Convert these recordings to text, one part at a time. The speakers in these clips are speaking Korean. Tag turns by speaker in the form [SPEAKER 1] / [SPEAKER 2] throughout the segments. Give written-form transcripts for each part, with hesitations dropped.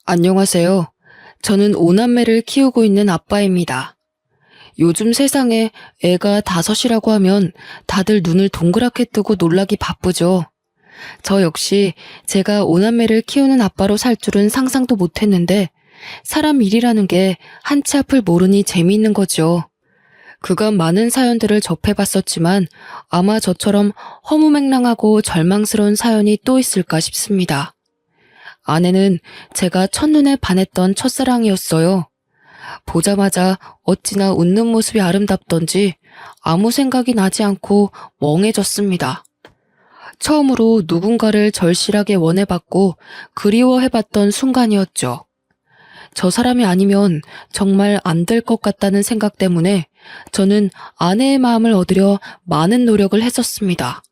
[SPEAKER 1] 안녕하세요. 저는 오남매를 키우고 있는 아빠입니다. 요즘 세상에 애가 다섯이라고 하면 다들 눈을 동그랗게 뜨고 놀라기 바쁘죠. 저 역시 제가 오남매를 키우는 아빠로 살 줄은 상상도 못했는데 사람 일이라는 게 한치 앞을 모르니 재미있는 거죠. 그간 많은 사연들을 접해봤었지만 아마 저처럼 허무맹랑하고 절망스러운 사연이 또 있을까 싶습니다. 아내는 제가 첫눈에 반했던 첫사랑이었어요. 보자마자 어찌나 웃는 모습이 아름답던지 아무 생각이 나지 않고 멍해졌습니다. 처음으로 누군가를 절실하게 원해봤고 그리워해봤던 순간이었죠. 저 사람이 아니면 정말 안 될 것 같다는 생각 때문에 저는 아내의 마음을 얻으려 많은 노력을 했었습니다.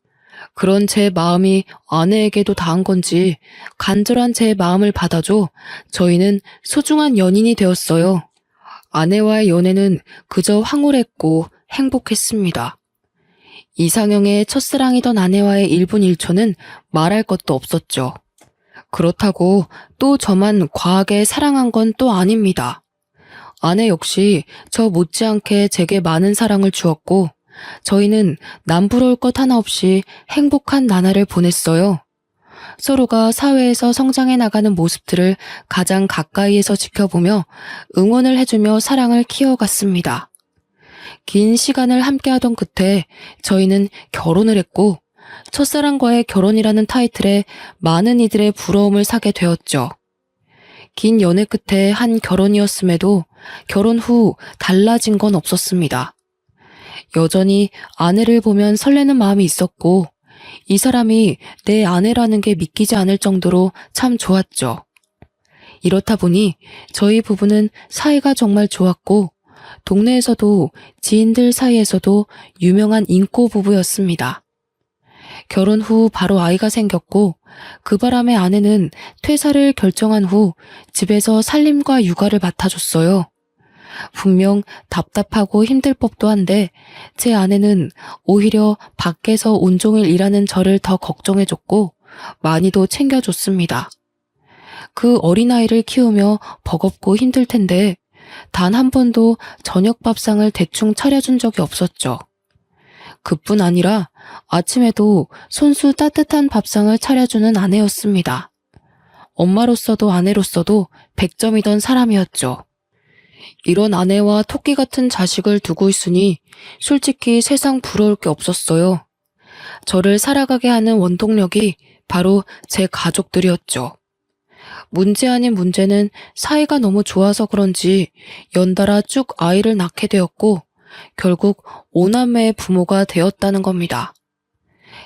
[SPEAKER 1] 그런 제 마음이 아내에게도 닿은 건지 간절한 제 마음을 받아줘 저희는 소중한 연인이 되었어요. 아내와의 연애는 그저 황홀했고 행복했습니다. 이상형의 첫사랑이던 아내와의 1분 1초는 말할 것도 없었죠. 그렇다고 또 저만 과하게 사랑한 건 또 아닙니다. 아내 역시 저 못지않게 제게 많은 사랑을 주었고 저희는 남부러울 것 하나 없이 행복한 나날을 보냈어요. 서로가 사회에서 성장해 나가는 모습들을 가장 가까이에서 지켜보며 응원을 해주며 사랑을 키워갔습니다. 긴 시간을 함께하던 끝에 저희는 결혼을 했고 첫사랑과의 결혼이라는 타이틀에 많은 이들의 부러움을 사게 되었죠. 긴 연애 끝에 한 결혼이었음에도 결혼 후 달라진 건 없었습니다. 여전히 아내를 보면 설레는 마음이 있었고 이 사람이 내 아내라는 게 믿기지 않을 정도로 참 좋았죠. 이렇다 보니 저희 부부는 사이가 정말 좋았고 동네에서도 지인들 사이에서도 유명한 인꼬 부부였습니다. 결혼 후 바로 아이가 생겼고 그 바람에 아내는 퇴사를 결정한 후 집에서 살림과 육아를 맡아줬어요. 분명 답답하고 힘들 법도 한데 제 아내는 오히려 밖에서 온종일 일하는 저를 더 걱정해줬고 많이도 챙겨줬습니다. 그 어린아이를 키우며 버겁고 힘들 텐데 단 한 번도 저녁 밥상을 대충 차려준 적이 없었죠. 그뿐 아니라 아침에도 손수 따뜻한 밥상을 차려주는 아내였습니다. 엄마로서도 아내로서도 100점이던 사람이었죠. 이런 아내와 토끼 같은 자식을 두고 있으니 솔직히 세상 부러울 게 없었어요. 저를 살아가게 하는 원동력이 바로 제 가족들이었죠. 문제 아닌 문제는 사이가 너무 좋아서 그런지 연달아 쭉 아이를 낳게 되었고 결국 5남매의 부모가 되었다는 겁니다.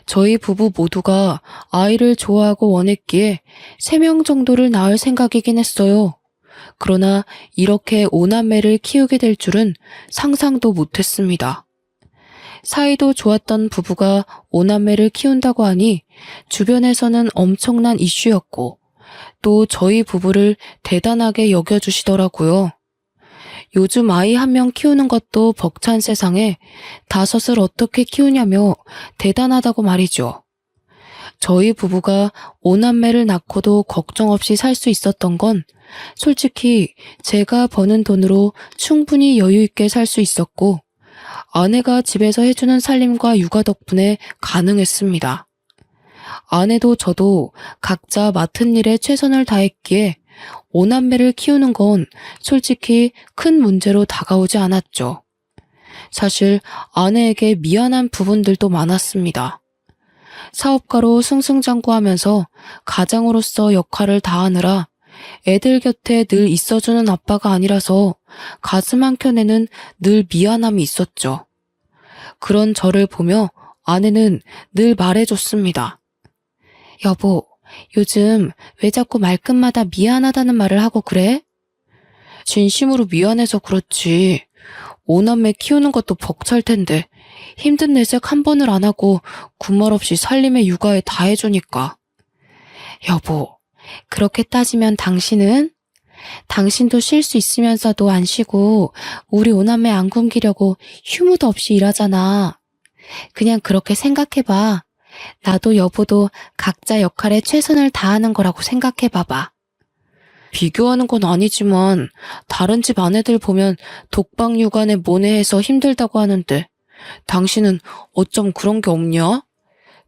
[SPEAKER 1] 저희 부부 모두가 아이를 좋아하고 원했기에 3명 정도를 낳을 생각이긴 했어요. 그러나 이렇게 5남매를 키우게 될 줄은 상상도 못했습니다. 사이도 좋았던 부부가 5남매를 키운다고 하니 주변에서는 엄청난 이슈였고 또 저희 부부를 대단하게 여겨주시더라고요. 요즘 아이 1명 키우는 것도 벅찬 세상에 5을 어떻게 키우냐며 대단하다고 말이죠. 저희 부부가 5남매를 낳고도 걱정 없이 살 수 있었던 건 솔직히 제가 버는 돈으로 충분히 여유 있게 살 수 있었고 아내가 집에서 해주는 살림과 육아 덕분에 가능했습니다. 아내도 저도 각자 맡은 일에 최선을 다했기에 5남매를 키우는 건 솔직히 큰 문제로 다가오지 않았죠. 사실 아내에게 미안한 부분들도 많았습니다. 사업가로 승승장구하면서 가장으로서 역할을 다하느라 애들 곁에 늘 있어주는 아빠가 아니라서 가슴 한켠에는 늘 미안함이 있었죠. 그런 저를 보며 아내는 늘 말해줬습니다. 여보, 요즘 왜 자꾸 말끝마다 미안하다는 말을 하고 그래? 진심으로 미안해서 그렇지. 5남매 키우는 것도 벅찰 텐데 힘든 내색 한 번을 안 하고 군말 없이 살림에 육아에 다 해주니까. 여보, 그렇게 따지면 당신도 쉴 수 있으면서도 안 쉬고 우리 5남매 안 굶기려고 휴무도 없이 일하잖아. 그냥 그렇게 생각해봐. 나도 여보도 각자 역할에 최선을 다하는 거라고 생각해봐봐. 비교하는 건 아니지만 다른 집 아내들 보면 독방 육아에 모내해서 힘들다고 하는데 당신은 어쩜 그런 게 없냐?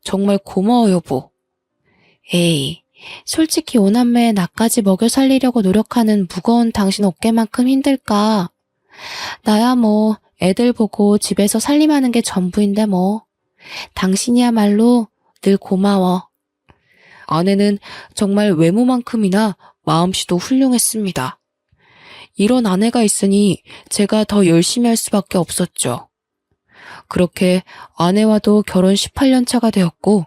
[SPEAKER 1] 정말 고마워 여보. 에이, 솔직히 오남매에 나까지 먹여 살리려고 노력하는 무거운 당신 어깨만큼 힘들까? 나야 뭐 애들 보고 집에서 살림하는 게 전부인데 뭐. 당신이야말로 늘 고마워. 아내는 정말 외모만큼이나 마음씨도 훌륭했습니다. 이런 아내가 있으니 제가 더 열심히 할 수밖에 없었죠. 그렇게 아내와도 결혼 18년 차가 되었고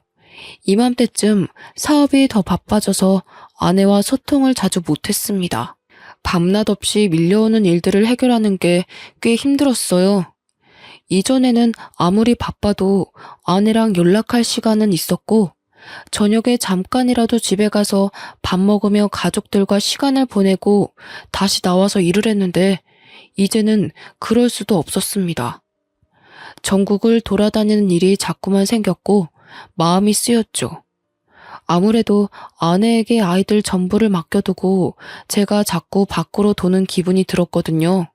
[SPEAKER 1] 이맘때쯤 사업이 더 바빠져서 아내와 소통을 자주 못했습니다. 밤낮 없이 밀려오는 일들을 해결하는 게 꽤 힘들었어요. 이전에는 아무리 바빠도 아내랑 연락할 시간은 있었고 저녁에 잠깐이라도 집에 가서 밥 먹으며 가족들과 시간을 보내고 다시 나와서 일을 했는데 이제는 그럴 수도 없었습니다. 전국을 돌아다니는 일이 자꾸만 생겼고 마음이 쓰였죠. 아무래도 아내에게 아이들 전부를 맡겨두고 제가 자꾸 밖으로 도는 기분이 들었거든요.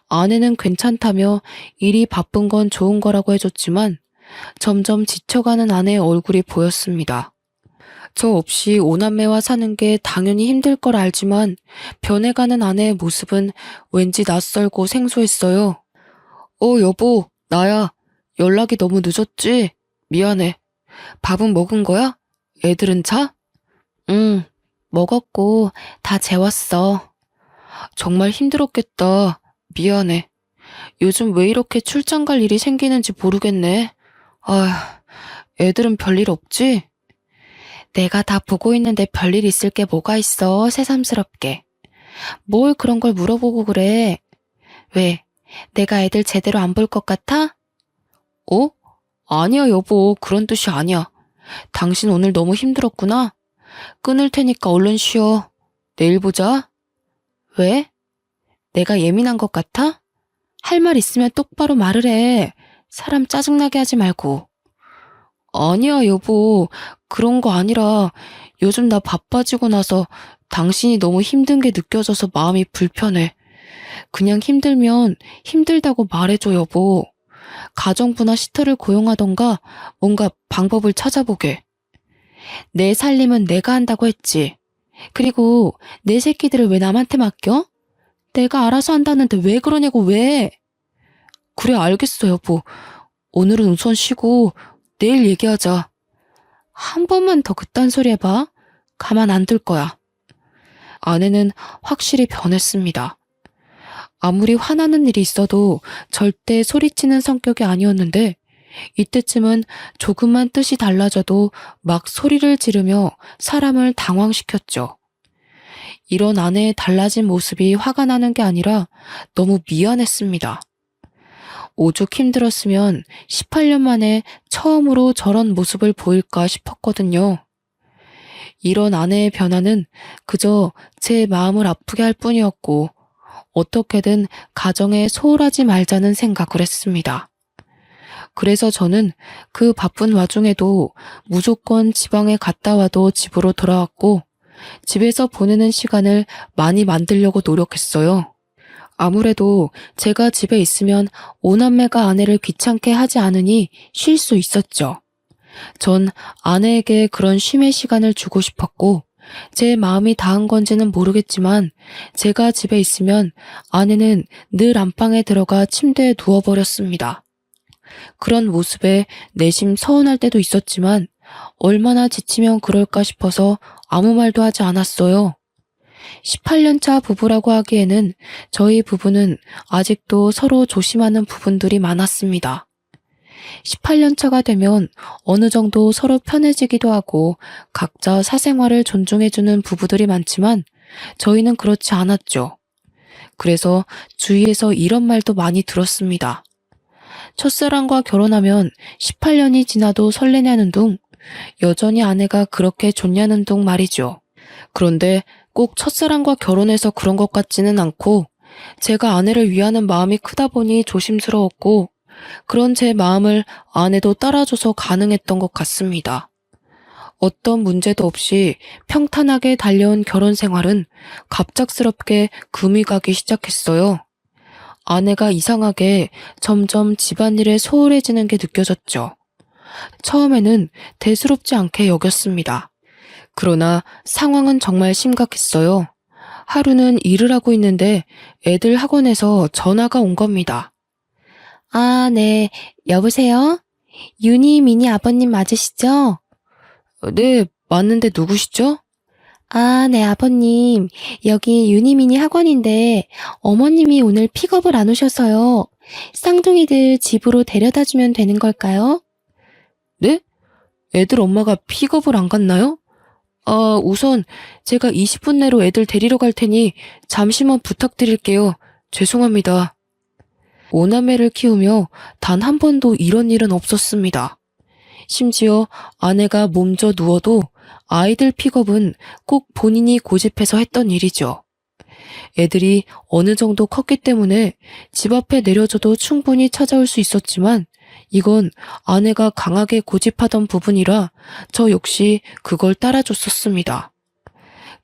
[SPEAKER 1] 아내는 괜찮다며 일이 바쁜 건 좋은 거라고 해줬지만 점점 지쳐가는 아내의 얼굴이 보였습니다. 저 없이 오남매와 사는 게 당연히 힘들 걸 알지만 변해가는 아내의 모습은 왠지 낯설고 생소했어요. 여보, 나야. 연락이 너무 늦었지? 미안해. 밥은 먹은 거야? 애들은 자? 응, 먹었고 다 재웠어. 정말 힘들었겠다. 미안해. 요즘 왜 이렇게 출장 갈 일이 생기는지 모르겠네. 아휴, 애들은 별일 없지? 내가 다 보고 있는데 별일 있을 게 뭐가 있어, 새삼스럽게. 뭘 그런 걸 물어보고 그래? 왜, 내가 애들 제대로 안 볼 것 같아? 아니야, 여보. 그런 뜻이 아니야. 당신 오늘 너무 힘들었구나. 끊을 테니까 얼른 쉬어. 내일 보자. 왜? 내가 예민한 것 같아? 할 말 있으면 똑바로 말을 해. 사람 짜증나게 하지 말고. 아니야, 여보. 그런 거 아니라 요즘 나 바빠지고 나서 당신이 너무 힘든 게 느껴져서 마음이 불편해. 그냥 힘들면 힘들다고 말해줘, 여보. 가정부나 시터를 고용하던가 뭔가 방법을 찾아보게. 내 살림은 내가 한다고 했지. 그리고 내 새끼들을 왜 남한테 맡겨? 내가 알아서 한다는데 왜 그러냐고 왜? 그래 알겠어 여보. 오늘은 우선 쉬고 내일 얘기하자. 한 번만 더 그딴 소리 해봐. 가만 안 둘 거야. 아내는 확실히 변했습니다. 아무리 화나는 일이 있어도 절대 소리치는 성격이 아니었는데 이때쯤은 조금만 뜻이 달라져도 막 소리를 지르며 사람을 당황시켰죠. 이런 아내의 달라진 모습이 화가 나는 게 아니라 너무 미안했습니다. 오죽 힘들었으면 18년 만에 처음으로 저런 모습을 보일까 싶었거든요. 이런 아내의 변화는 그저 제 마음을 아프게 할 뿐이었고 어떻게든 가정에 소홀하지 말자는 생각을 했습니다. 그래서 저는 그 바쁜 와중에도 무조건 지방에 갔다 와도 집으로 돌아왔고 집에서 보내는 시간을 많이 만들려고 노력했어요. 아무래도 제가 집에 있으면 오남매가 아내를 귀찮게 하지 않으니 쉴 수 있었죠. 전 아내에게 그런 쉼의 시간을 주고 싶었고 제 마음이 닿은 건지는 모르겠지만 제가 집에 있으면 아내는 늘 안방에 들어가 침대에 누워버렸습니다. 그런 모습에 내심 서운할 때도 있었지만 얼마나 지치면 그럴까 싶어서 아무 말도 하지 않았어요. 18년 차 부부라고 하기에는 저희 부부는 아직도 서로 조심하는 부분들이 많았습니다. 18년 차가 되면 어느 정도 서로 편해지기도 하고 각자 사생활을 존중해주는 부부들이 많지만 저희는 그렇지 않았죠. 그래서 주위에서 이런 말도 많이 들었습니다. 첫사랑과 결혼하면 18년이 지나도 설레냐는 둥, 여전히 아내가 그렇게 좋냐는 둥 말이죠. 그런데 꼭 첫사랑과 결혼해서 그런 것 같지는 않고 제가 아내를 위하는 마음이 크다 보니 조심스러웠고 그런 제 마음을 아내도 따라줘서 가능했던 것 같습니다. 어떤 문제도 없이 평탄하게 달려온 결혼 생활은 갑작스럽게 금이 가기 시작했어요. 아내가 이상하게 점점 집안일에 소홀해지는 게 느껴졌죠. 처음에는 대수롭지 않게 여겼습니다. 그러나 상황은 정말 심각했어요. 하루는 일을 하고 있는데 애들 학원에서 전화가 온 겁니다. 아, 네. 여보세요? 유니, 미니 아버님 맞으시죠? 네, 맞는데 누구시죠? 아, 네, 아버님. 여기 유니미니 학원인데 어머님이 오늘 픽업을 안 오셔서요. 쌍둥이들 집으로 데려다 주면 되는 걸까요? 네? 애들 엄마가 픽업을 안 갔나요? 아, 우선 제가 20분 내로 애들 데리러 갈 테니 잠시만 부탁드릴게요. 죄송합니다. 오남매를 키우며 단 한 번도 이런 일은 없었습니다. 심지어 아내가 몸져 누워도 아이들 픽업은 꼭 본인이 고집해서 했던 일이죠. 애들이 어느 정도 컸기 때문에 집 앞에 내려줘도 충분히 찾아올 수 있었지만 이건 아내가 강하게 고집하던 부분이라 저 역시 그걸 따라줬었습니다.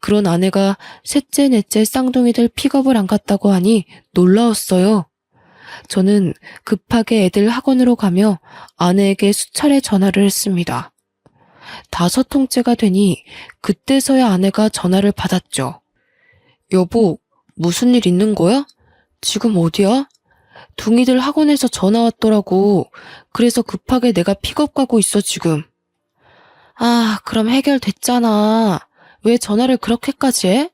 [SPEAKER 1] 그런 아내가 셋째, 넷째 쌍둥이들 픽업을 안 갔다고 하니 놀라웠어요. 저는 급하게 애들 학원으로 가며 아내에게 수차례 전화를 했습니다. 5통째가 되니 그때서야 아내가 전화를 받았죠. 여보, 무슨 일 있는 거야? 지금 어디야? 둥이들 학원에서 전화 왔더라고. 그래서 급하게 내가 픽업 가고 있어, 지금. 아, 그럼 해결됐잖아. 왜 전화를 그렇게까지 해?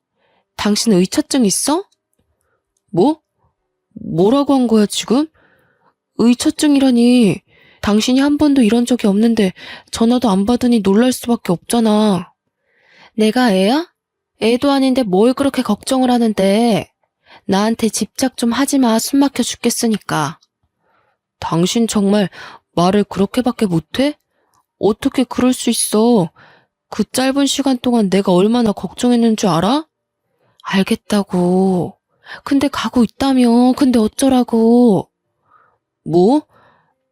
[SPEAKER 1] 당신 의처증 있어? 뭐? 뭐라고 한 거야, 지금? 의처증이라니. 당신이 한 번도 이런 적이 없는데 전화도 안 받으니 놀랄 수밖에 없잖아. 내가 애야? 애도 아닌데 뭘 그렇게 걱정을 하는데. 나한테 집착 좀 하지 마. 숨 막혀 죽겠으니까. 당신 정말 말을 그렇게밖에 못해? 어떻게 그럴 수 있어? 그 짧은 시간 동안 내가 얼마나 걱정했는 줄 알아? 알겠다고. 근데 가고 있다며. 근데 어쩌라고. 뭐?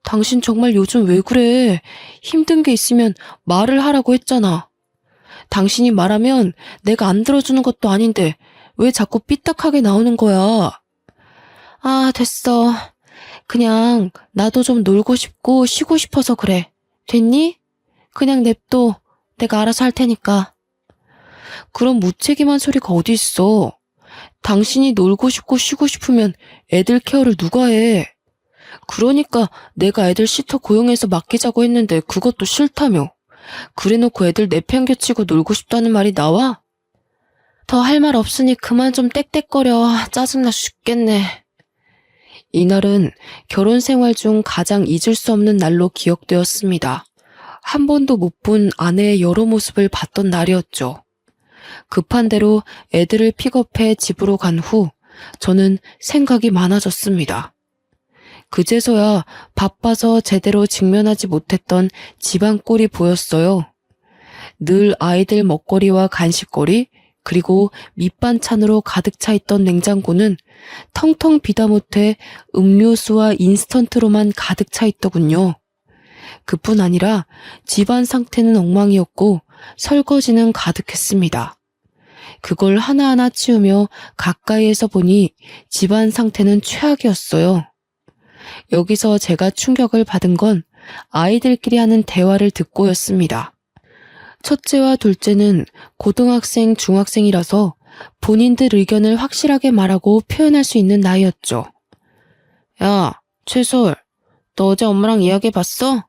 [SPEAKER 1] 당신 정말 요즘 왜 그래? 힘든 게 있으면 말을 하라고 했잖아. 당신이 말하면 내가 안 들어주는 것도 아닌데 왜 자꾸 삐딱하게 나오는 거야? 아, 됐어. 그냥 나도 좀 놀고 싶고 쉬고 싶어서 그래. 됐니? 그냥 냅둬. 내가 알아서 할 테니까. 그런 무책임한 소리가 어디 있어. 당신이 놀고 싶고 쉬고 싶으면 애들 케어를 누가 해? 그러니까 내가 애들 시터 고용해서 맡기자고 했는데 그것도 싫다며. 그래놓고 애들 내팽개치고 놀고 싶다는 말이 나와? 더 할 말 없으니 그만 좀 떽떽거려. 짜증나 죽겠네. 이날은 결혼 생활 중 가장 잊을 수 없는 날로 기억되었습니다. 한 번도 못 본 아내의 여러 모습을 봤던 날이었죠. 급한 대로 애들을 픽업해 집으로 간 후 저는 생각이 많아졌습니다. 그제서야 바빠서 제대로 직면하지 못했던 집안 꼴이 보였어요. 늘 아이들 먹거리와 간식거리, 그리고 밑반찬으로 가득 차 있던 냉장고는 텅텅 비다 못해 음료수와 인스턴트로만 가득 차 있더군요. 그뿐 아니라 집안 상태는 엉망이었고 설거지는 가득했습니다. 그걸 하나하나 치우며 가까이에서 보니 집안 상태는 최악이었어요. 여기서 제가 충격을 받은 건 아이들끼리 하는 대화를 듣고였습니다. 첫째와 둘째는 고등학생, 중학생이라서 본인들 의견을 확실하게 말하고 표현할 수 있는 나이였죠. 야, 최솔, 너 어제 엄마랑 이야기해봤어?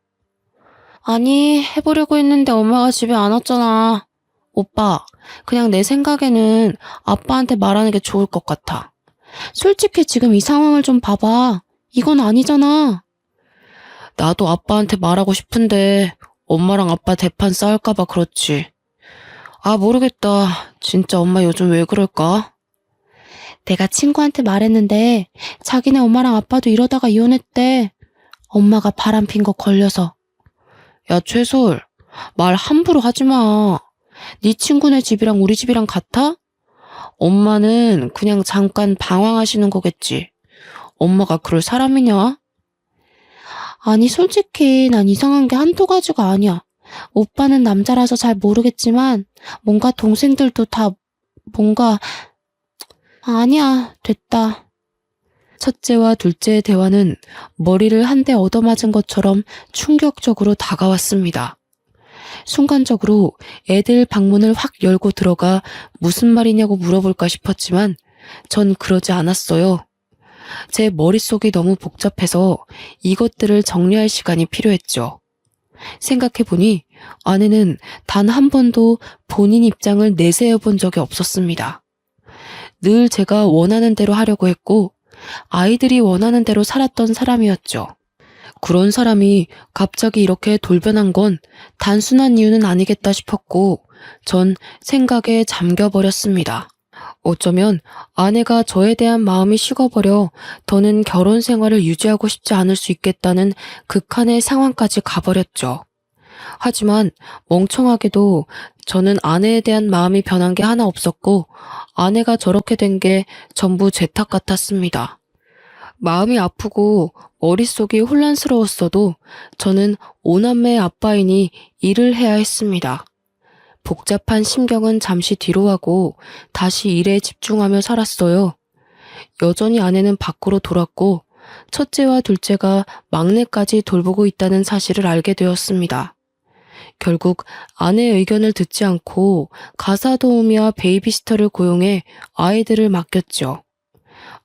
[SPEAKER 1] 아니, 해보려고 했는데 엄마가 집에 안 왔잖아. 오빠, 그냥 내 생각에는 아빠한테 말하는 게 좋을 것 같아. 솔직히 지금 이 상황을 좀 봐봐. 이건 아니잖아. 나도 아빠한테 말하고 싶은데 엄마랑 아빠 대판 싸울까봐 그렇지. 아, 모르겠다. 진짜 엄마 요즘 왜 그럴까? 내가 친구한테 말했는데 자기네 엄마랑 아빠도 이러다가 이혼했대. 엄마가 바람핀 거 걸려서. 야, 최솔, 말 함부로 하지 마. 네 친구네 집이랑 우리 집이랑 같아? 엄마는 그냥 잠깐 방황하시는 거겠지. 엄마가 그럴 사람이냐? 아니, 솔직히 난 이상한 게 한두 가지가 아니야.
[SPEAKER 2] 오빠는 남자라서 잘 모르겠지만 뭔가 동생들도 다 뭔가 아니야, 됐다.
[SPEAKER 1] 첫째와 둘째의 대화는 머리를 한 대 얻어맞은 것처럼 충격적으로 다가왔습니다. 순간적으로 애들 방문을 확 열고 들어가 무슨 말이냐고 물어볼까 싶었지만 전 그러지 않았어요. 제 머릿속이 너무 복잡해서 이것들을 정리할 시간이 필요했죠. 생각해보니 아내는 단 한 번도 본인 입장을 내세워 본 적이 없었습니다. 늘 제가 원하는 대로 하려고 했고 아이들이 원하는 대로 살았던 사람이었죠. 그런 사람이 갑자기 이렇게 돌변한 건 단순한 이유는 아니겠다 싶었고 전 생각에 잠겨버렸습니다. 어쩌면 아내가 저에 대한 마음이 식어버려 더는 결혼 생활을 유지하고 싶지 않을 수 있겠다는 극한의 상황까지 가버렸죠. 하지만 멍청하게도 저는 아내에 대한 마음이 변한 게 하나 없었고 아내가 저렇게 된 게 전부 제 탓 같았습니다. 마음이 아프고 머릿속이 혼란스러웠어도 저는 오남매의 아빠이니 일을 해야 했습니다. 복잡한 심경은 잠시 뒤로 하고 다시 일에 집중하며 살았어요. 여전히 아내는 밖으로 돌았고 첫째와 둘째가 막내까지 돌보고 있다는 사실을 알게 되었습니다. 결국 아내의 의견을 듣지 않고 가사 도우미와 베이비시터를 고용해 아이들을 맡겼죠.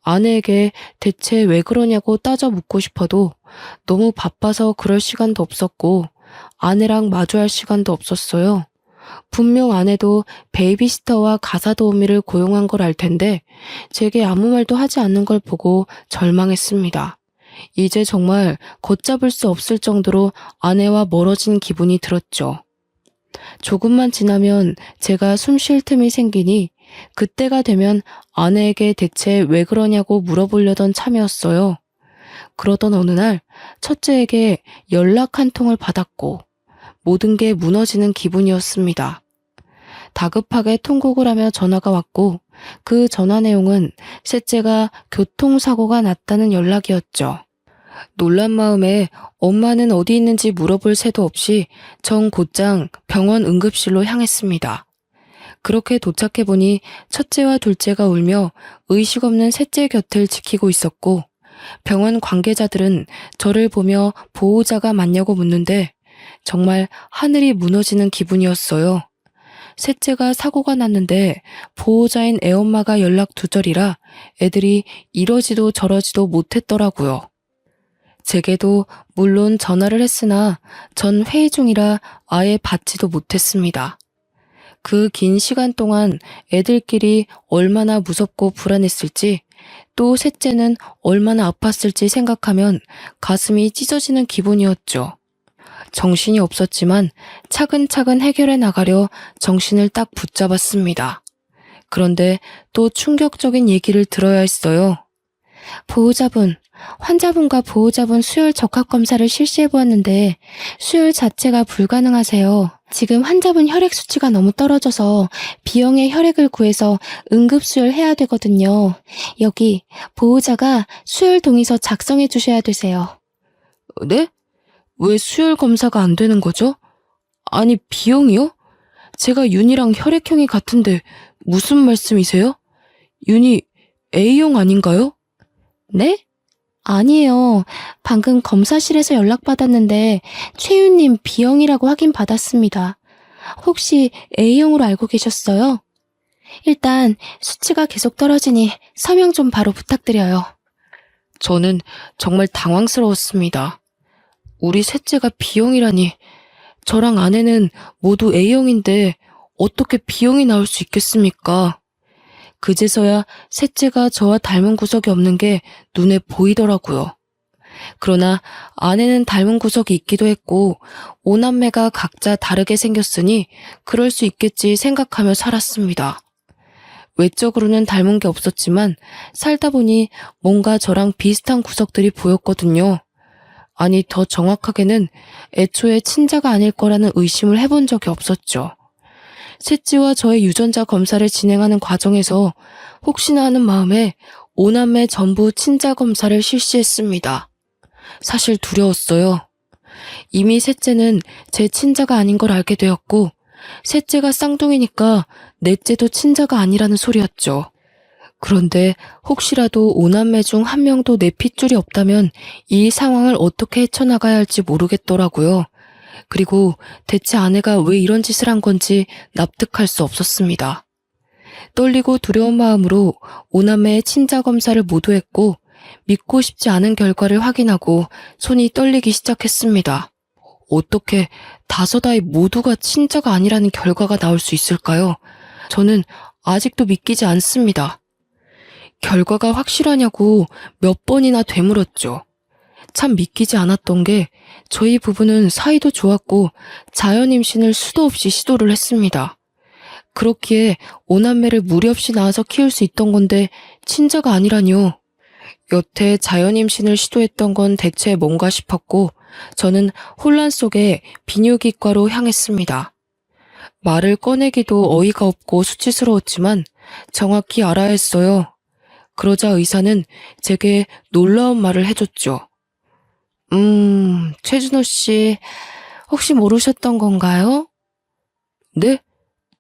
[SPEAKER 1] 아내에게 대체 왜 그러냐고 따져 묻고 싶어도 너무 바빠서 그럴 시간도 없었고 아내랑 마주할 시간도 없었어요. 분명 아내도 베이비시터와 가사 도우미를 고용한 걸 알 텐데 제게 아무 말도 하지 않는 걸 보고 절망했습니다. 이제 정말 걷잡을 수 없을 정도로 아내와 멀어진 기분이 들었죠. 조금만 지나면 제가 숨 쉴 틈이 생기니 그때가 되면 아내에게 대체 왜 그러냐고 물어보려던 참이었어요. 그러던 어느 날 첫째에게 연락 한 통을 받았고 모든 게 무너지는 기분이었습니다. 다급하게 통곡을 하며 전화가 왔고 그 전화 내용은 셋째가 교통사고가 났다는 연락이었죠. 놀란 마음에 엄마는 어디 있는지 물어볼 새도 없이 전 곧장 병원 응급실로 향했습니다. 그렇게 도착해보니 첫째와 둘째가 울며 의식 없는 셋째 곁을 지키고 있었고 병원 관계자들은 저를 보며 보호자가 맞냐고 묻는데 정말 하늘이 무너지는 기분이었어요. 셋째가 사고가 났는데 보호자인 애엄마가 연락 두절이라 애들이 이러지도 저러지도 못했더라고요. 제게도 물론 전화를 했으나 전 회의 중이라 아예 받지도 못했습니다. 그 긴 시간 동안 애들끼리 얼마나 무섭고 불안했을지 또 셋째는 얼마나 아팠을지 생각하면 가슴이 찢어지는 기분이었죠. 정신이 없었지만 차근차근 해결해 나가려 정신을 딱 붙잡았습니다. 그런데 또 충격적인 얘기를 들어야 했어요.
[SPEAKER 2] 보호자분, 환자분과 보호자분 수혈 적합검사를 실시해보았는데 수혈 자체가 불가능하세요. 지금 환자분 혈액 수치가 너무 떨어져서 B형의 혈액을 구해서 응급수혈 해야 되거든요. 여기 보호자가 수혈 동의서 작성해 주셔야 되세요.
[SPEAKER 1] 네? 왜 수혈 검사가 안 되는 거죠? 아니, B형이요? 제가 윤이랑 혈액형이 같은데 무슨 말씀이세요? 윤이 A형 아닌가요?
[SPEAKER 2] 네? 아니에요. 방금 검사실에서 연락받았는데 최윤님 B형이라고 확인받았습니다. 혹시 A형으로 알고 계셨어요? 일단 수치가 계속 떨어지니 서명 좀 바로 부탁드려요.
[SPEAKER 1] 저는 정말 당황스러웠습니다. 우리 셋째가 B형이라니. 저랑 아내는 모두 A형인데 어떻게 B형이 나올 수 있겠습니까? 그제서야 셋째가 저와 닮은 구석이 없는 게 눈에 보이더라고요. 그러나 아내는 닮은 구석이 있기도 했고 오남매가 각자 다르게 생겼으니 그럴 수 있겠지 생각하며 살았습니다. 외적으로는 닮은 게 없었지만 살다 보니 뭔가 저랑 비슷한 구석들이 보였거든요. 아니, 더 정확하게는 애초에 친자가 아닐 거라는 의심을 해본 적이 없었죠. 셋째와 저의 유전자 검사를 진행하는 과정에서 혹시나 하는 마음에 오남매 전부 친자 검사를 실시했습니다. 사실 두려웠어요.
[SPEAKER 2] 이미 셋째는 제 친자가 아닌 걸 알게 되었고, 셋째가 쌍둥이니까 넷째도 친자가 아니라는 소리였죠. 그런데 혹시라도 오남매 중 한 명도 내 핏줄이 없다면 이 상황을 어떻게 헤쳐나가야 할지 모르겠더라고요. 그리고 대체 아내가 왜 이런 짓을 한 건지 납득할 수 없었습니다. 떨리고 두려운 마음으로 오남매의 친자 검사를 모두 했고 믿고 싶지 않은 결과를 확인하고 손이 떨리기 시작했습니다. 어떻게 5아이 모두가 친자가 아니라는 결과가 나올 수 있을까요? 저는 아직도 믿기지 않습니다. 결과가 확실하냐고 몇 번이나 되물었죠. 참 믿기지 않았던 게 저희 부부는 사이도 좋았고 자연 임신을 수도 없이 시도를 했습니다. 그렇기에 오남매를 무리 없이 낳아서 키울 수 있던 건데 친자가 아니라뇨. 여태 자연 임신을 시도했던 건 대체 뭔가 싶었고 저는 혼란 속에 비뇨기과로 향했습니다. 말을 꺼내기도 어이가 없고 수치스러웠지만 정확히 알아야 했어요. 그러자 의사는 제게 놀라운 말을 해줬죠. 최준호 씨, 혹시 모르셨던 건가요? 네?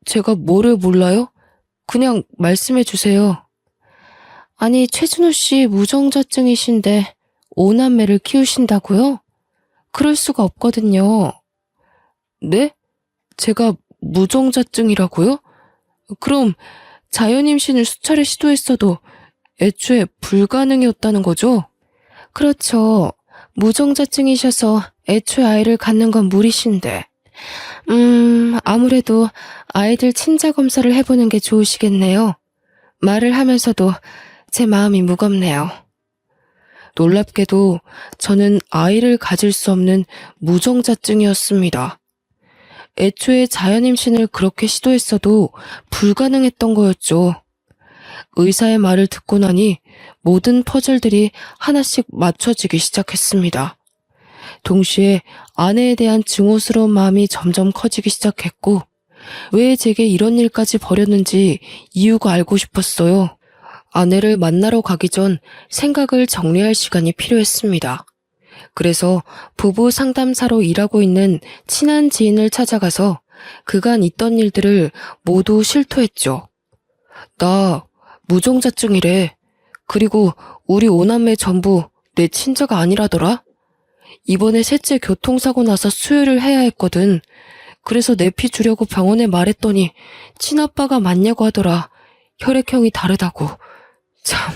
[SPEAKER 2] 제가 뭐를 몰라요? 그냥 말씀해 주세요. 아니, 최준호 씨 무정자증이신데 오남매를 키우신다고요? 그럴 수가 없거든요. 네? 제가 무정자증이라고요? 그럼 자연임신을 수차례 시도했어도 애초에 불가능이었다는 거죠? 그렇죠. 무정자증이셔서 애초에 아이를 갖는 건 무리신데. 아무래도 아이들 친자 검사를 해보는 게 좋으시겠네요. 말을 하면서도 제 마음이 무겁네요. 놀랍게도 저는 아이를 가질 수 없는 무정자증이었습니다. 애초에 자연임신을 그렇게 시도했어도 불가능했던 거였죠. 의사의 말을 듣고 나니 모든 퍼즐들이 하나씩 맞춰지기 시작했습니다. 동시에 아내에 대한 증오스러운 마음이 점점 커지기 시작했고 왜 제게 이런 일까지 벌였는지 이유가 알고 싶었어요. 아내를 만나러 가기 전 생각을 정리할 시간이 필요했습니다. 그래서 부부 상담사로 일하고 있는 친한 지인을 찾아가서 그간 있던 일들을 모두 실토했죠. 나 무정자증이래. 그리고 우리 오남매 전부 내 친자가 아니라더라. 이번에 셋째 교통사고 나서 수혈을 해야 했거든. 그래서 내 피 주려고 병원에 말했더니 친아빠가 맞냐고 하더라. 혈액형이 다르다고. 참.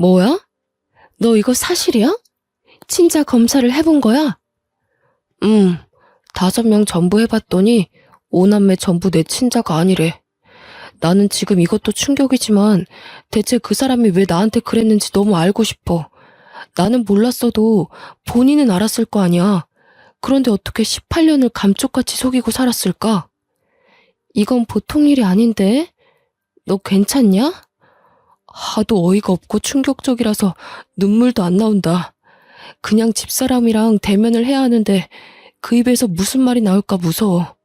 [SPEAKER 2] 뭐야? 너 이거 사실이야? 친자 검사를 해본 거야? 5명 전부 해봤더니 오남매 전부 내 친자가 아니래. 나는 지금 이것도 충격이지만 대체 그 사람이 왜 나한테 그랬는지 너무 알고 싶어. 나는 몰랐어도 본인은 알았을 거 아니야. 그런데 어떻게 18년을 감쪽같이 속이고 살았을까? 이건 보통 일이 아닌데? 너 괜찮냐? 하도 어이가 없고 충격적이라서 눈물도 안 나온다. 그냥 집사람이랑 대면을 해야 하는데 그 입에서 무슨 말이 나올까 무서워.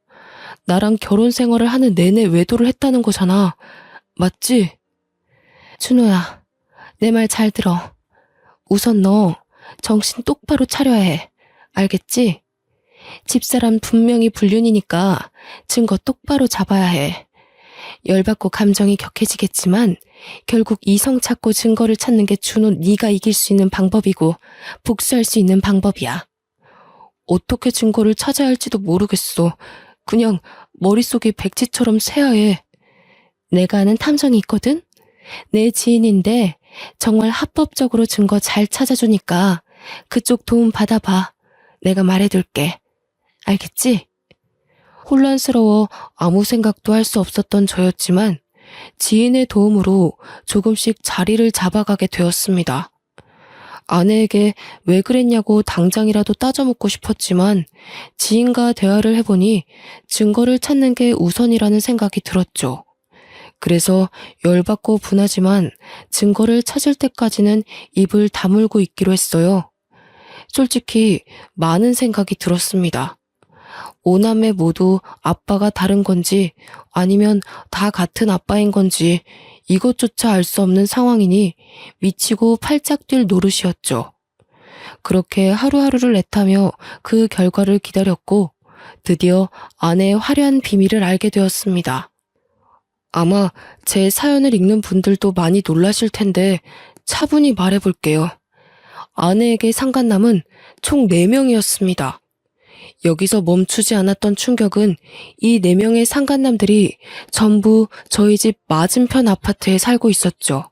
[SPEAKER 2] 나랑 결혼 생활을 하는 내내 외도를 했다는 거잖아. 맞지? 준호야, 내 말 잘 들어. 우선 너 정신 똑바로 차려야 해. 알겠지? 집사람 분명히 불륜이니까 증거 똑바로 잡아야 해. 열받고 감정이 격해지겠지만 결국 이성 찾고 증거를 찾는 게 준호 네가 이길 수 있는 방법이고 복수할 수 있는 방법이야. 어떻게 증거를 찾아야 할지도 모르겠어. 그냥 머릿속이 백지처럼 새하얘. 내가 아는 탐정이 있거든? 내 지인인데 정말 합법적으로 증거 잘 찾아주니까 그쪽 도움 받아봐. 내가 말해둘게. 알겠지? 혼란스러워 아무 생각도 할 수 없었던 저였지만 지인의 도움으로 조금씩 자리를 잡아가게 되었습니다. 아내에게 왜 그랬냐고 당장이라도 따져묻고 싶었지만 지인과 대화를 해보니 증거를 찾는 게 우선이라는 생각이 들었죠. 그래서 열받고 분하지만 증거를 찾을 때까지는 입을 다물고 있기로 했어요. 솔직히 많은 생각이 들었습니다. 오남매 모두 아빠가 다른 건지 아니면 다 같은 아빠인 건지 이것조차 알 수 없는 상황이니 미치고 팔짝 뛸 노릇이었죠. 그렇게 하루하루를 애타며 그 결과를 기다렸고 드디어 아내의 화려한 비밀을 알게 되었습니다. 아마 제 사연을 읽는 분들도 많이 놀라실 텐데 차분히 말해볼게요. 아내에게 상간남은 총 4명이었습니다. 여기서 멈추지 않았던 충격은 이 4명의 상간남들이 전부 저희 집 맞은편 아파트에 살고 있었죠.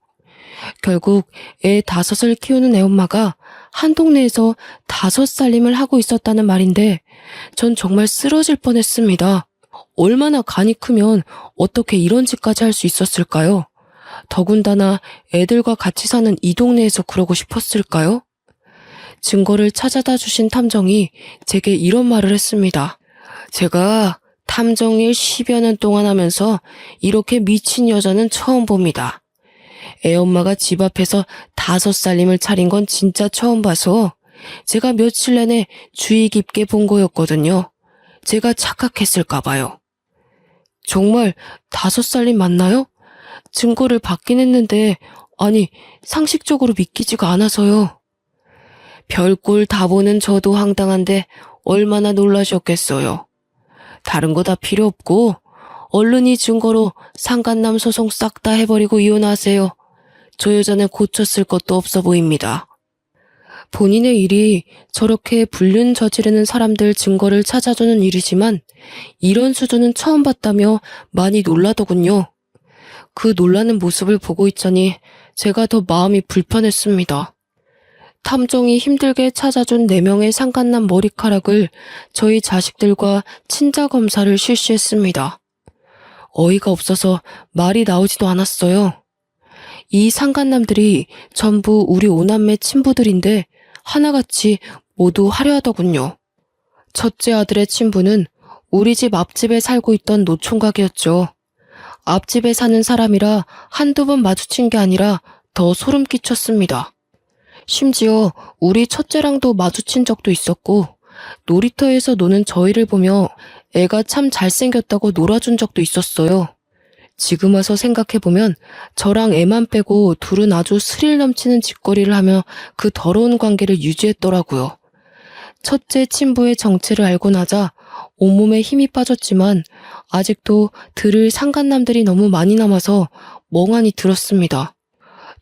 [SPEAKER 2] 결국 애 5을 키우는 애엄마가 한 동네에서 5살림을 하고 있었다는 말인데 전 정말 쓰러질 뻔했습니다. 얼마나 간이 크면 어떻게 이런 짓까지 할 수 있었을까요? 더군다나 애들과 같이 사는 이 동네에서 그러고 싶었을까요? 증거를 찾아다 주신 탐정이 제게 이런 말을 했습니다. 제가 탐정일 10여 년 동안 하면서 이렇게 미친 여자는 처음 봅니다. 애엄마가 집 앞에서 5살림을 차린 건 진짜 처음 봐서 제가 며칠 내내 주의 깊게 본 거였거든요. 제가 착각했을까 봐요. 정말 5살림 맞나요? 증거를 받긴 했는데 아니 상식적으로 믿기지가 않아서요. 별꼴 다 보는 저도 황당한데 얼마나 놀라셨겠어요. 다른 거 다 필요 없고 얼른 이 증거로 상간남 소송 싹 다 해버리고 이혼하세요. 저 여자는 고쳤을 것도 없어 보입니다. 본인의 일이 저렇게 불륜 저지르는 사람들 증거를 찾아주는 일이지만 이런 수준은 처음 봤다며 많이 놀라더군요. 그 놀라는 모습을 보고 있자니 제가 더 마음이 불편했습니다. 탐정이 힘들게 찾아준 4명의 상간남 머리카락을 저희 자식들과 친자 검사를 실시했습니다. 어이가 없어서 말이 나오지도 않았어요. 이 상간남들이 전부 우리 5남매 친부들인데 하나같이 모두 화려하더군요. 첫째 아들의 친부는 우리 집 앞집에 살고 있던 노총각이었죠. 앞집에 사는 사람이라 한두 번 마주친 게 아니라 더 소름 끼쳤습니다. 심지어 우리 첫째랑도 마주친 적도 있었고 놀이터에서 노는 저희를 보며 애가 참 잘생겼다고 놀아준 적도 있었어요. 지금 와서 생각해보면 저랑 애만 빼고 둘은 아주 스릴 넘치는 짓거리를 하며 그 더러운 관계를 유지했더라고요. 첫째 친부의 정체를 알고 나자 온몸에 힘이 빠졌지만 아직도 들을 상간남들이 너무 많이 남아서 멍하니 들었습니다.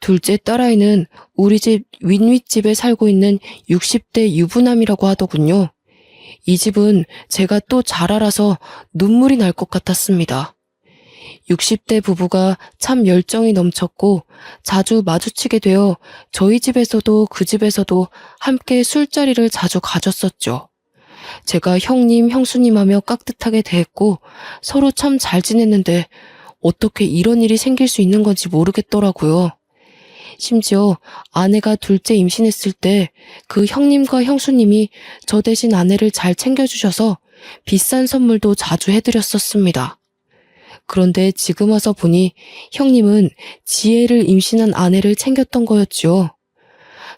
[SPEAKER 2] 둘째 딸아이는 우리 집 윗윗집에 살고 있는 60대 유부남이라고 하더군요. 이 집은 제가 또 잘 알아서 눈물이 날 것 같았습니다. 60대 부부가 참 열정이 넘쳤고 자주 마주치게 되어 저희 집에서도 그 집에서도 함께 술자리를 자주 가졌었죠. 제가 형님, 형수님 하며 깍듯하게 대했고 서로 참 잘 지냈는데 어떻게 이런 일이 생길 수 있는 건지 모르겠더라고요. 심지어 아내가 둘째 임신했을 때 그 형님과 형수님이 저 대신 아내를 잘 챙겨주셔서 비싼 선물도 자주 해드렸었습니다. 그런데 지금 와서 보니 형님은 지혜를 임신한 아내를 챙겼던 거였죠.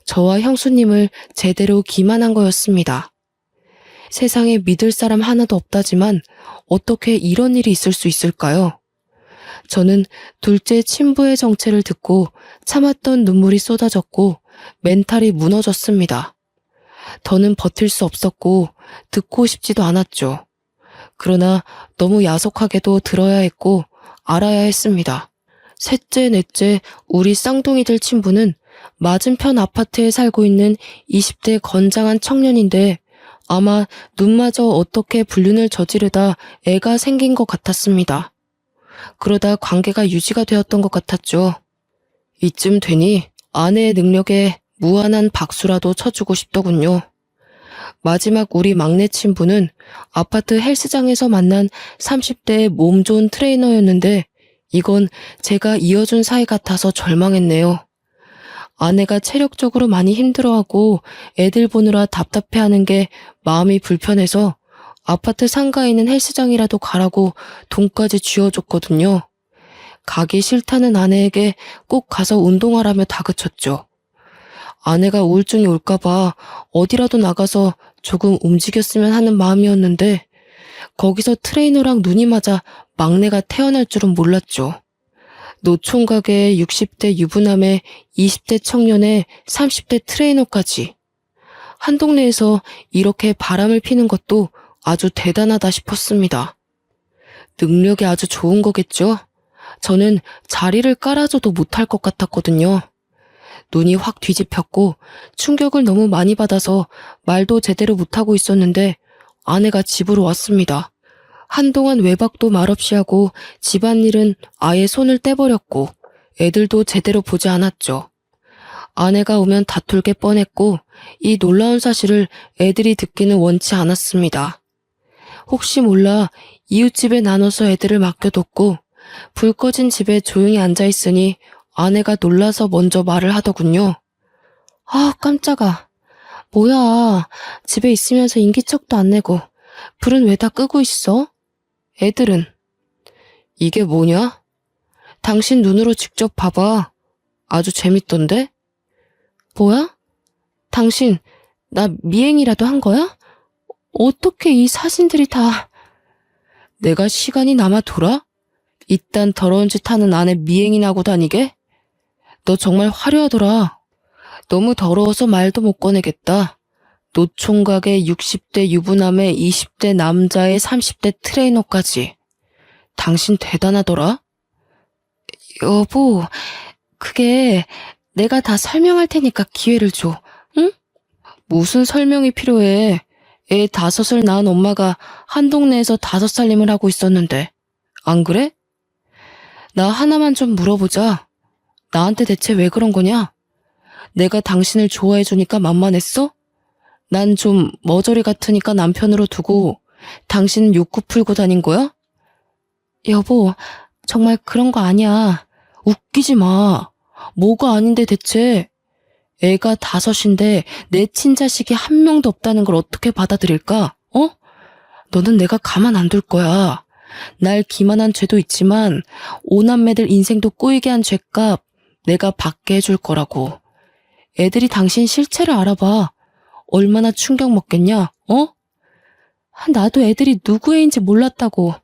[SPEAKER 2] 저와 형수님을 제대로 기만한 거였습니다. 세상에 믿을 사람 하나도 없다지만 어떻게 이런 일이 있을 수 있을까요? 저는 둘째 친부의 정체를 듣고 참았던 눈물이 쏟아졌고 멘탈이 무너졌습니다. 더는 버틸 수 없었고 듣고 싶지도 않았죠. 그러나 너무 야속하게도 들어야 했고 알아야 했습니다. 셋째, 넷째, 우리 쌍둥이들 친부는 맞은편 아파트에 살고 있는 20대 건장한 청년인데 아마 눈마저 어떻게 불륜을 저지르다 애가 생긴 것 같았습니다. 그러다 관계가 유지가 되었던 것 같았죠. 이쯤 되니 아내의 능력에 무한한 박수라도 쳐주고 싶더군요. 마지막 우리 막내 친부는 아파트 헬스장에서 만난 30대의 몸 좋은 트레이너였는데 이건 제가 이어준 사이 같아서 절망했네요. 아내가 체력적으로 많이 힘들어하고 애들 보느라 답답해하는 게 마음이 불편해서 아파트 상가에 있는 헬스장이라도 가라고 돈까지 쥐어줬거든요. 가기 싫다는 아내에게 꼭 가서 운동하라며 다그쳤죠. 아내가 우울증이 올까봐 어디라도 나가서 조금 움직였으면 하는 마음이었는데 거기서 트레이너랑 눈이 맞아 막내가 태어날 줄은 몰랐죠. 노총각의 60대 유부남에 20대 청년에 30대 트레이너까지.
[SPEAKER 1] 한 동네에서 이렇게 바람을 피는 것도 아주 대단하다 싶었습니다. 능력이 아주 좋은 거겠죠? 저는 자리를 깔아줘도 못할 것 같았거든요. 눈이 확 뒤집혔고 충격을 너무 많이 받아서 말도 제대로 못하고 있었는데 아내가 집으로 왔습니다. 한동안 외박도 말없이 하고 집안일은 아예 손을 떼버렸고 애들도 제대로 보지 않았죠. 아내가 오면 다툴 게 뻔했고 이 놀라운 사실을 애들이 듣기는 원치 않았습니다. 혹시 몰라 이웃집에 나눠서 애들을 맡겨뒀고 불 꺼진 집에 조용히 앉아있으니 아내가 놀라서 먼저 말을 하더군요. 아, 깜짝아. 뭐야, 집에 있으면서 인기척도 안 내고 불은 왜 다 끄고 있어? 애들은? 이게 뭐냐? 당신 눈으로 직접 봐봐. 아주 재밌던데? 뭐야? 당신, 나 미행이라도 한 거야? 어떻게 이 사진들이 다... 내가 시간이 남아 돌아? 이딴 더러운 짓 하는 아내 미행이나 하고 다니게? 너 정말 화려하더라. 너무 더러워서 말도 못 꺼내겠다. 노총각의 60대 유부남의 20대 남자의 30대 트레이너까지. 당신 대단하더라. 여보, 그게 내가 다 설명할 테니까 기회를 줘. 응? 무슨 설명이 필요해. 애 5을 낳은 엄마가 한 동네에서 5살림을 하고 있었는데. 안 그래? 나 하나만 좀 물어보자. 나한테 대체 왜 그런 거냐? 내가 당신을 좋아해주니까 만만했어? 난 좀 머저리 같으니까 남편으로 두고 당신은 욕구 풀고 다닌 거야? 여보, 정말 그런 거 아니야. 웃기지 마. 뭐가 아닌데 대체. 애가 5인데 내 친자식이 한 명도 없다는 걸 어떻게 받아들일까? 어? 너는 내가 가만 안 둘 거야. 날 기만한 죄도 있지만 5남매들 인생도 꼬이게 한 죄값 내가 받게 해줄 거라고. 애들이 당신 실체를 알아봐. 얼마나 충격 먹겠냐? 어? 나도 애들이 누구 애인지 몰랐다고.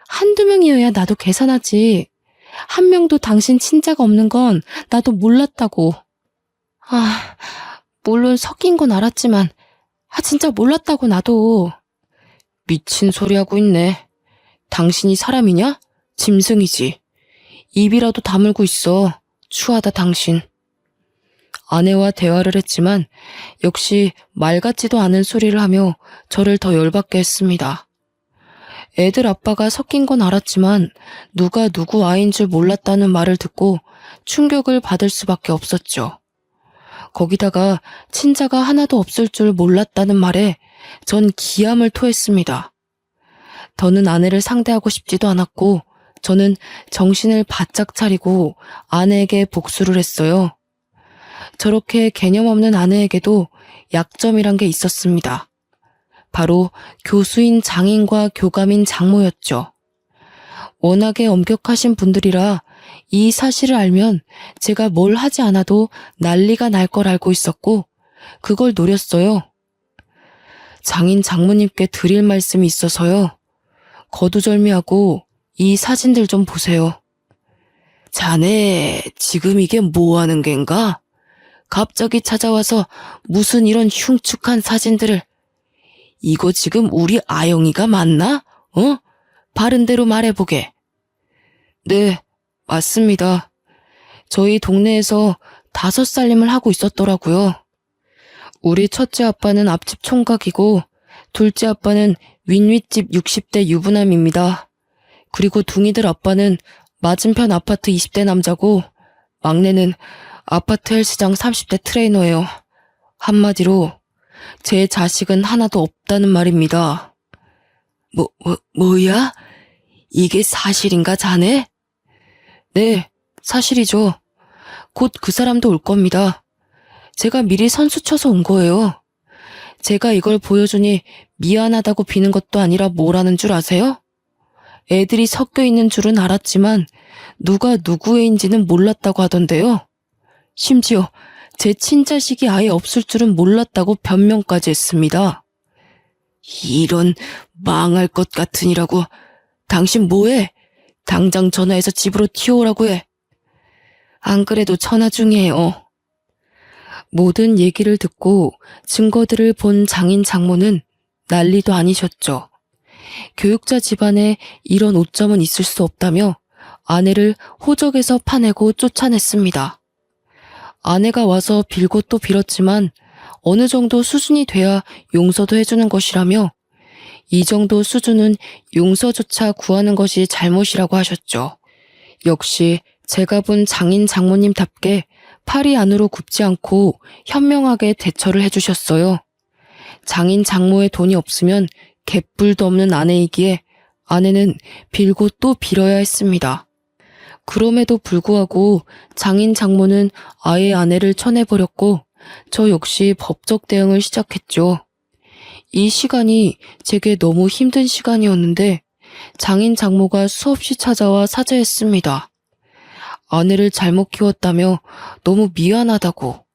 [SPEAKER 1] 한두 명이어야 나도 계산하지. 한 명도 당신 친자가 없는 건 나도 몰랐다고. 아, 물론 섞인 건 알았지만 진짜 몰랐다고 나도. 미친 소리 하고 있네. 당신이 사람이냐? 짐승이지. 입이라도 다물고 있어. 추하다 당신. 아내와 대화를 했지만 역시 말 같지도 않은 소리를 하며 저를 더 열받게 했습니다. 애들 아빠가 섞인 건 알았지만 누가 누구 아이인 줄 몰랐다는 말을 듣고 충격을 받을 수밖에 없었죠. 거기다가 친자가 하나도 없을 줄 몰랐다는 말에 전 기함을 토했습니다. 더는 아내를 상대하고 싶지도 않았고 저는 정신을 바짝 차리고 아내에게 복수를 했어요. 저렇게 개념 없는 아내에게도 약점이란 게 있었습니다. 바로 교수인 장인과 교감인 장모였죠. 워낙에 엄격하신 분들이라 이 사실을 알면 제가 뭘 하지 않아도 난리가 날 걸 알고 있었고 그걸 노렸어요. 장인 장모님께 드릴 말씀이 있어서요. 거두절미하고 이 사진들 좀 보세요. 자네 지금 이게 뭐 하는 겐가? 갑자기 찾아와서 무슨 이런 흉측한 사진들을. 이거 지금 우리 아영이가 맞나? 어? 바른 대로 말해보게. 네, 맞습니다. 저희 동네에서 5살림을 하고 있었더라고요. 우리 첫째 아빠는 앞집 총각이고 둘째 아빠는 윗윗집 60대 유부남입니다. 그리고 둥이들 아빠는 맞은편 아파트 20대 남자고 막내는 아파트 헬스장 30대 트레이너예요. 한마디로 제 자식은 하나도 없다는 말입니다. 뭐야? 이게 사실인가 자네? 네, 사실이죠. 곧 그 사람도 올 겁니다. 제가 미리 선수 쳐서 온 거예요. 제가 이걸 보여주니 미안하다고 비는 것도 아니라 뭐라는 줄 아세요? 애들이 섞여 있는 줄은 알았지만 누가 누구애인지는 몰랐다고 하던데요. 심지어 제 친자식이 아예 없을 줄은 몰랐다고 변명까지 했습니다. 이런 망할 것 같으니라고. 당신 뭐해? 당장 전화해서 집으로 튀어오라고 해. 안 그래도 전화 중이에요. 모든 얘기를 듣고 증거들을 본 장인 장모는 난리도 아니셨죠. 교육자 집안에 이런 오점은 있을 수 없다며 아내를 호적에서 파내고 쫓아냈습니다. 아내가 와서 빌고 또 빌었지만 어느 정도 수준이 돼야 용서도 해주는 것이라며 이 정도 수준은 용서조차 구하는 것이 잘못이라고 하셨죠. 역시 제가 본 장인 장모님답게 팔이 안으로 굽지 않고 현명하게 대처를 해주셨어요. 장인 장모의 돈이 없으면 갯불도 없는 아내이기에 아내는 빌고 또 빌어야 했습니다. 그럼에도 불구하고 장인 장모는 아예 아내를 쳐내버렸고 저 역시 법적 대응을 시작했죠. 이 시간이 제게 너무 힘든 시간이었는데 장인 장모가 수없이 찾아와 사죄했습니다. 아내를 잘못 키웠다며 너무 미안하다고,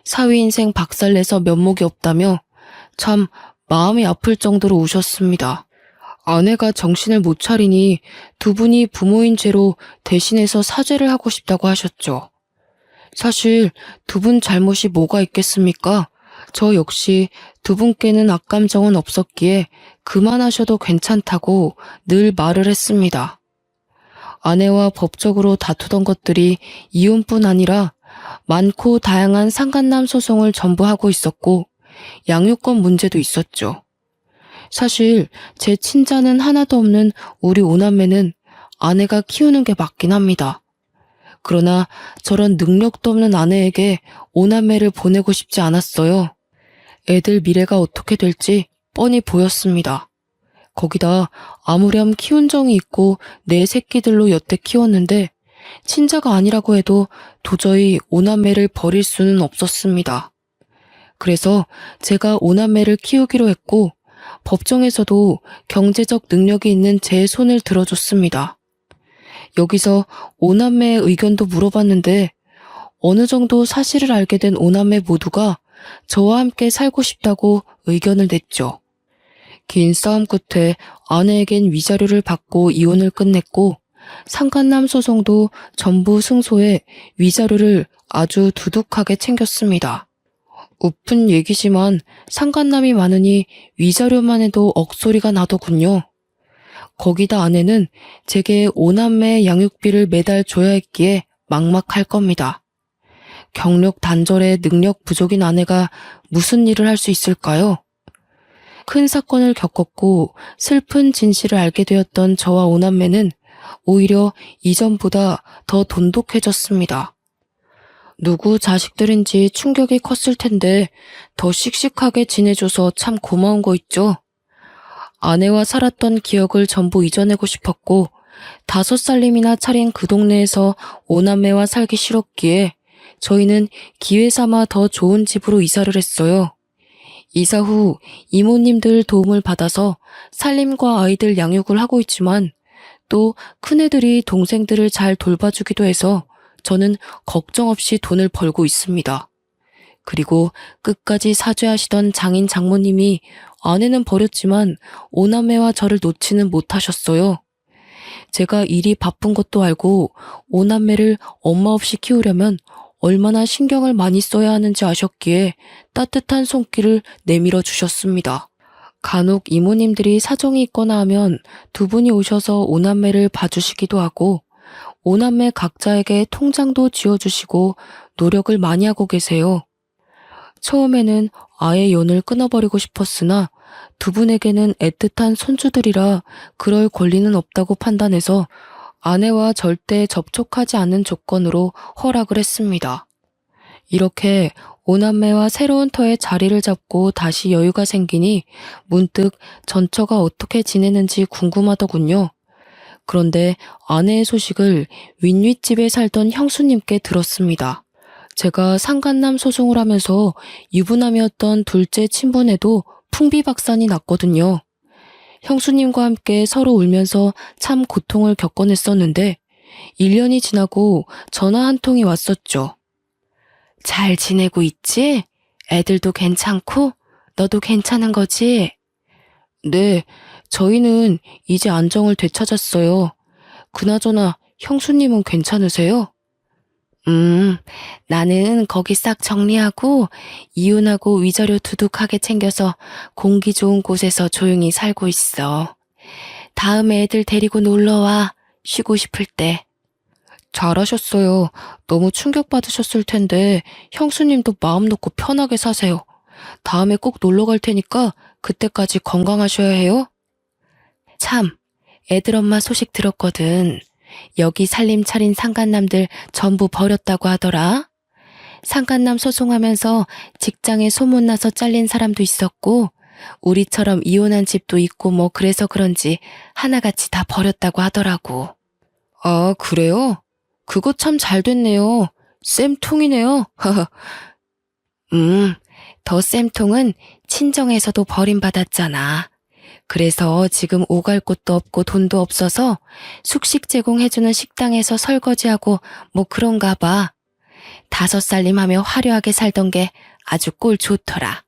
[SPEAKER 1] 사위 인생 박살내서 면목이 없다며 참 마음이 아플 정도로 우셨습니다. 아내가 정신을 못 차리니 두 분이 부모인 죄로 대신해서 사죄를 하고 싶다고 하셨죠. 사실 두 분 잘못이 뭐가 있겠습니까? 저 역시 두 분께는 악감정은 없었기에 그만하셔도 괜찮다고 늘 말을 했습니다. 아내와 법적으로 다투던 것들이 이혼뿐 아니라 많고 다양한 상간남 소송을 전부 하고 있었고 양육권 문제도 있었죠. 사실 제 친자는 하나도 없는 우리 오남매는 아내가 키우는 게 맞긴 합니다. 그러나 저런 능력도 없는 아내에게 오남매를 보내고 싶지 않았어요. 애들 미래가 어떻게 될지 뻔히 보였습니다. 거기다 아무렴 키운 정이 있고 내 새끼들로 여태 키웠는데 친자가 아니라고 해도 도저히 오남매를 버릴 수는 없었습니다. 그래서 제가 오남매를 키우기로 했고 법정에서도 경제적 능력이 있는 제 손을 들어줬습니다. 여기서 오남매의 의견도 물어봤는데 어느 정도 사실을 알게 된 오남매 모두가 저와 함께 살고 싶다고 의견을 냈죠. 긴 싸움 끝에 아내에겐 위자료를 받고 이혼을 끝냈고 상간남 소송도 전부 승소해 위자료를 아주 두둑하게 챙겼습니다. 우픈 얘기지만 상간남이 많으니 위자료만 해도 억소리가 나더군요. 거기다 아내는 제게 오남매의 양육비를 매달 줘야 했기에 막막할 겁니다. 경력 단절에 능력 부족인 아내가 무슨 일을 할 수 있을까요? 큰 사건을 겪었고 슬픈 진실을 알게 되었던 저와 오남매는 오히려 이전보다 더 돈독해졌습니다. 누구 자식들인지 충격이 컸을 텐데 더 씩씩하게 지내줘서 참 고마운 거 있죠? 아내와 살았던 기억을 전부 잊어내고 싶었고 5살림이나 차린 그 동네에서 오남매와 살기 싫었기에 저희는 기회 삼아 더 좋은 집으로 이사를 했어요. 이사 후 이모님들 도움을 받아서 살림과 아이들 양육을 하고 있지만 또 큰애들이 동생들을 잘 돌봐주기도 해서 저는 걱정 없이 돈을 벌고 있습니다. 그리고 끝까지 사죄하시던 장인 장모님이 아내는 버렸지만 오남매와 저를 놓지는 못하셨어요. 제가 일이 바쁜 것도 알고 오남매를 엄마 없이 키우려면 얼마나 신경을 많이 써야 하는지 아셨기에 따뜻한 손길을 내밀어 주셨습니다. 간혹 이모님들이 사정이 있거나 하면 두 분이 오셔서 오남매를 봐주시기도 하고 오남매 각자에게 통장도 지어주시고 노력을 많이 하고 계세요. 처음에는 아예 연을 끊어버리고 싶었으나 두 분에게는 애틋한 손주들이라 그럴 권리는 없다고 판단해서 아내와 절대 접촉하지 않는 조건으로 허락을 했습니다. 이렇게 오남매와 새로운 터에 자리를 잡고 다시 여유가 생기니 문득 전처가 어떻게 지내는지 궁금하더군요. 그런데 아내의 소식을 윗윗집에 살던 형수님께 들었습니다. 제가 상간남 소송을 하면서 유부남이었던 둘째 친분에도 풍비박산이 났거든요. 형수님과 함께 서로 울면서 참 고통을 겪어냈었는데 1년이 지나고 전화 한 통이 왔었죠. 잘 지내고 있지? 애들도 괜찮고? 너도 괜찮은 거지? 네, 저희는 이제 안정을 되찾았어요. 그나저나 형수님은 괜찮으세요?
[SPEAKER 2] 나는 거기 싹 정리하고 이혼하고 위자료 두둑하게 챙겨서 공기 좋은 곳에서 조용히 살고 있어. 다음에 애들 데리고 놀러와. 쉬고 싶을 때.
[SPEAKER 1] 잘하셨어요. 너무 충격받으셨을 텐데 형수님도 마음 놓고 편하게 사세요. 다음에 꼭 놀러 갈 테니까 그때까지 건강하셔야 해요.
[SPEAKER 2] 참, 애들 엄마 소식 들었거든. 여기 살림 차린 상간남들 전부 버렸다고 하더라. 상간남 소송하면서 직장에 소문나서 잘린 사람도 있었고, 우리처럼 이혼한 집도 있고 뭐 그래서 그런지 하나같이 다 버렸다고 하더라고.
[SPEAKER 1] 아, 그래요? 그거 참 잘 됐네요. 쌤통이네요.
[SPEAKER 2] 더 쌤통은 친정에서도 버림받았잖아. 그래서 지금 오갈 곳도 없고 돈도 없어서 숙식 제공해주는 식당에서 설거지하고 뭐 그런가 봐. 5살림하며 화려하게 살던 게 아주 꼴 좋더라.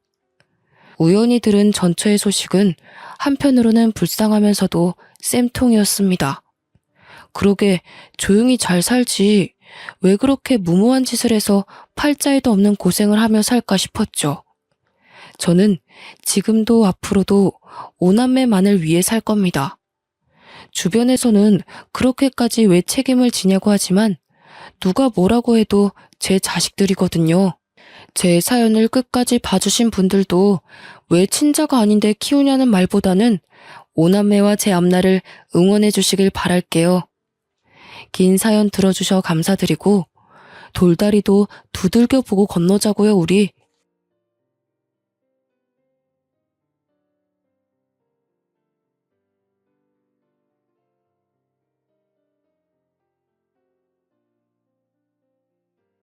[SPEAKER 1] 우연히 들은 전처의 소식은 한편으로는 불쌍하면서도 쌤통이었습니다. 그러게 조용히 잘 살지 왜 그렇게 무모한 짓을 해서 팔자에도 없는 고생을 하며 살까 싶었죠. 저는 지금도 앞으로도 오남매만을 위해 살 겁니다. 주변에서는 그렇게까지 왜 책임을 지냐고 하지만 누가 뭐라고 해도 제 자식들이거든요. 제 사연을 끝까지 봐주신 분들도 왜 친자가 아닌데 키우냐는 말보다는 오남매와 제 앞날을 응원해 주시길 바랄게요. 긴 사연 들어주셔 감사드리고 돌다리도 두들겨 보고 건너자고요, 우리.